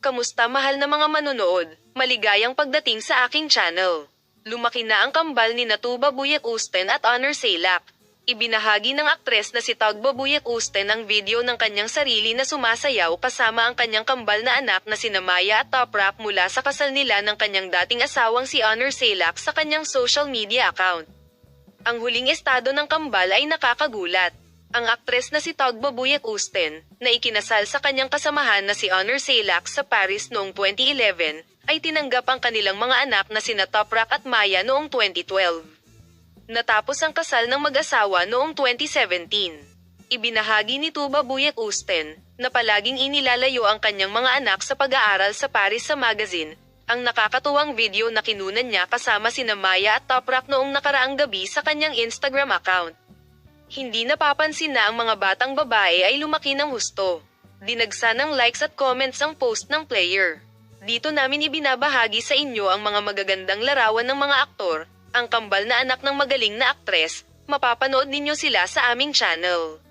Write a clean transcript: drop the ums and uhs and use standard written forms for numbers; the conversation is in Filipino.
Kamusta mahal na mga manonood? Maligayang pagdating sa aking channel. Lumaki na ang kambal ni Tuba Buyak-Usten at Honor Salak. Ibinahagi ng aktres na si Tugbo Buyak-Usten ang video ng kanyang sarili na sumasayaw kasama ang kanyang kambal na anak na sina Maya at Toprak mula sa kasal nila ng kanyang dating asawang si Honor Salak sa kanyang social media account. Ang huling estado ng kambal ay nakakagulat. Ang aktres na si Tugbo Buyak-Usten, na ikinasal sa kanyang kasamahan na si Honor Salak sa Paris noong 2011, ay tinanggap ang kanilang mga anak na sina Toprak at Maya noong 2012. Natapos ang kasal ng mag-asawa noong 2017. Ibinahagi ni Tuba Buyak-Usten, na palaging inilalayo ang kanyang mga anak sa pag-aaral sa Paris sa magazine, ang nakakatuwang video na kinunan niya kasama sina Maya at Toprak noong nakaraang gabi sa kanyang Instagram account. Hindi napapansin na ang mga batang babae ay lumaki ng husto. Dinagsa ng likes at comments ang post ng player. Dito namin ibinabahagi sa inyo ang mga magagandang larawan ng mga aktor, ang kambal na anak ng magaling na aktres. Mapapanood ninyo sila sa aming channel.